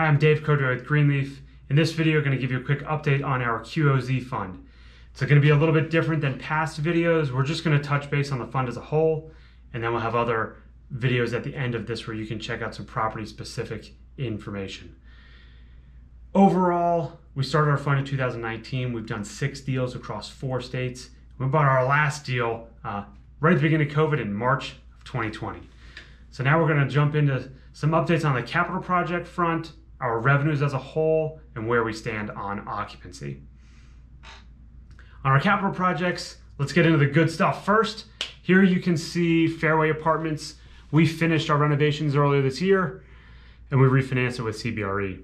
Hi, I'm Dave Codway with Greenleaf. In this video, I'm going to give you a quick update on our QOZ fund. It's going to be a little bit different than past videos. We're just going to touch base on the fund as a whole, and then we'll have other videos at the end of this where you can check out some property-specific information. Overall, we started our fund in 2019. We've done 6 deals across 4 states. We bought our last deal right at the beginning of COVID in March of 2020. So now we're going to jump into some updates on the capital project front, our revenues as a whole, and where we stand on occupancy. On our capital projects, let's get into the good stuff first. Here you can see Fairway Apartments. We finished our renovations earlier this year, and we refinanced it with CBRE.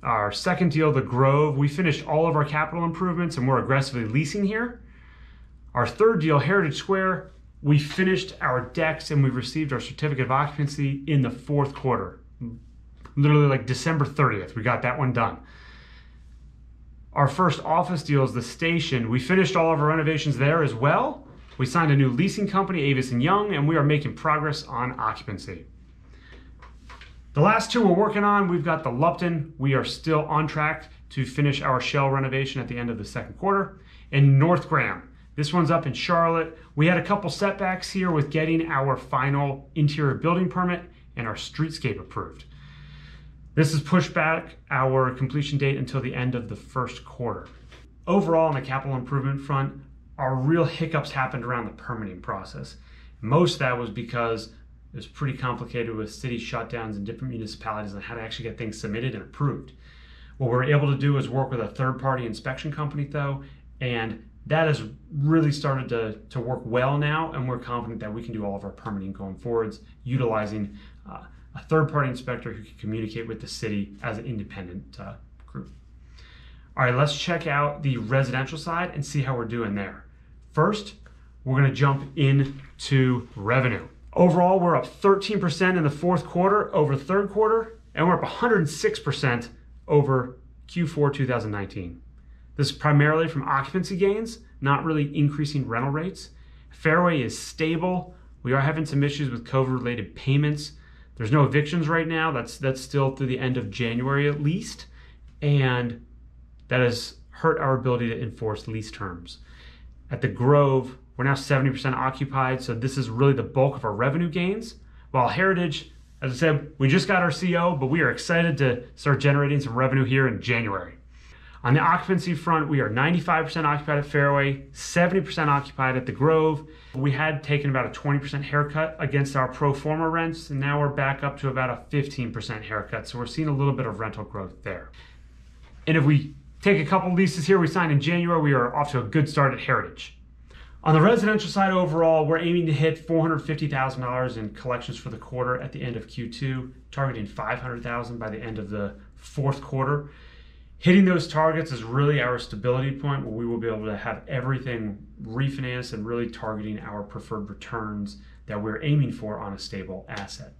Our second deal, The Grove, we finished all of our capital improvements, and we're aggressively leasing here. Our third deal, Heritage Square, we finished our decks and we received our certificate of occupancy in the 4th quarter. Literally like December 30th, we got that one done. Our first office deal is The Station. We finished all of our renovations there as well. We signed a new leasing company, Avis & Young, and we are making progress on occupancy. The last 2 we're working on, we've got the Lupton. We are still on track to finish our shell renovation at the end of the 2nd quarter. And North Graham, this one's up in Charlotte. We had a couple setbacks here with getting our final interior building permit and our streetscape approved. This has pushed back our completion date until the end of the 1st quarter. Overall, on the capital improvement front, our real hiccups happened around the permitting process. Most of that was because it was pretty complicated with city shutdowns and different municipalities on how to actually get things submitted and approved. What we're able to do is work with a third-party inspection company though, and that has really started to work well now, and we're confident that we can do all of our permitting going forwards, utilizing a third-party inspector who can communicate with the city as an independent group. All right, let's check out the residential side and see how we're doing there. First, we're gonna jump into revenue. Overall, we're up 13% in the 4th quarter over 3rd quarter, and we're up 106% over Q4 2019. This is primarily from occupancy gains, not really increasing rental rates. Fairway is stable. We are having some issues with COVID-related payments. There's no evictions right now. That's still through the end of January at least, and that has hurt our ability to enforce lease terms. At the Grove, we're now 70% occupied, so this is really the bulk of our revenue gains. While Heritage, as I said, we just got our CO, but we are excited to start generating some revenue here in January. On the occupancy front, we are 95% occupied at Fairway, 70% occupied at the Grove. We had taken about a 20% haircut against our pro forma rents, and now we're back up to about a 15% haircut. So we're seeing a little bit of rental growth there. And if we take a couple leases here we signed in January, we are off to a good start at Heritage. On the residential side overall, we're aiming to hit $450,000 in collections for the quarter at the end of Q2, targeting $500,000 by the end of the 4th quarter. Hitting those targets is really our stability point where we will be able to have everything refinanced and really targeting our preferred returns that we're aiming for on a stable asset.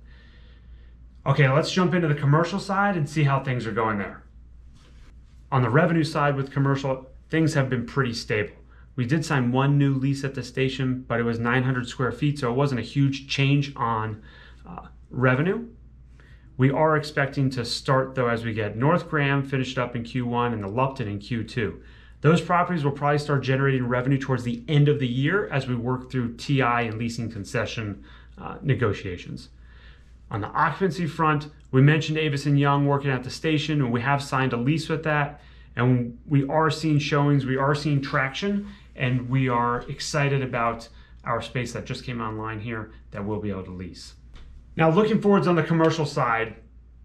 Okay, let's jump into the commercial side and see how things are going there. On the revenue side with commercial, things have been pretty stable. We did sign 1 new lease at the station, but it was 900 square feet, so it wasn't a huge change on revenue. We are expecting to start though as we get North Graham finished up in Q1 and the Lupton in Q2. Those properties will probably start generating revenue towards the end of the year as we work through TI and leasing concession negotiations. On the occupancy front, we mentioned Avis & Young working at the station, and we have signed a lease with that, and we are seeing showings, we are seeing traction, and we are excited about our space that just came online here that we'll be able to lease. Now, looking forwards on the commercial side,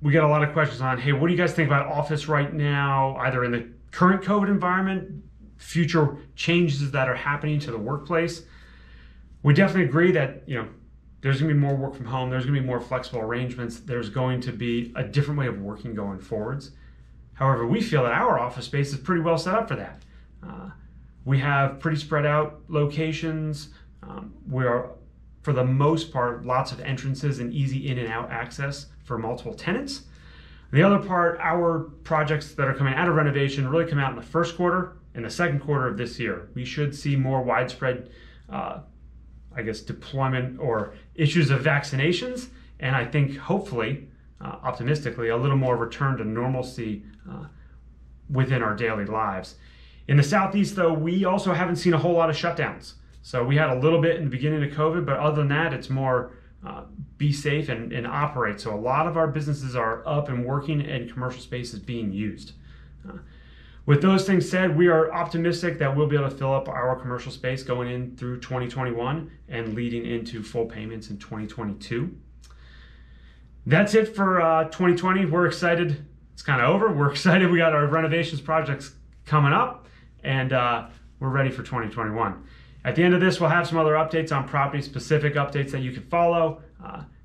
we get a lot of questions on, hey, what do you guys think about office right now, either in the current COVID environment, future changes that are happening to the workplace? We definitely agree that, there's gonna be more work from home, there's gonna be more flexible arrangements, there's going to be a different way of working going forwards. However, we feel that our office space is pretty well set up for that. We have pretty spread out locations. We are, for the most part, lots of entrances and easy in and out access for multiple tenants. The other part, our projects that are coming out of renovation really come out in the 1st quarter and the 2nd quarter of this year. We should see more widespread, deployment or issues of vaccinations. And I think hopefully optimistically, a little more return to normalcy within our daily lives. In the Southeast, though, we also haven't seen a whole lot of shutdowns. So we had a little bit in the beginning of COVID, but other than that, it's more be safe and operate. So a lot of our businesses are up and working, and commercial space is being used. With those things said, we are optimistic that we'll be able to fill up our commercial space going in through 2021 and leading into full payments in 2022. That's it for 2020. We're excited. It's kind of over. We're excited. We got our renovations projects coming up, and we're ready for 2021. At the end of this, we'll have some other updates on property-specific updates that you can follow,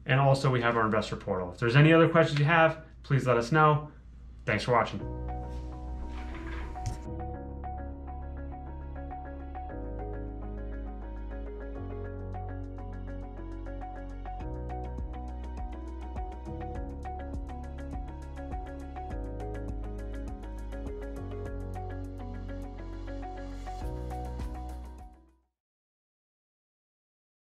and also we have our investor portal. If there's any other questions you have, please let us know. Thanks for watching.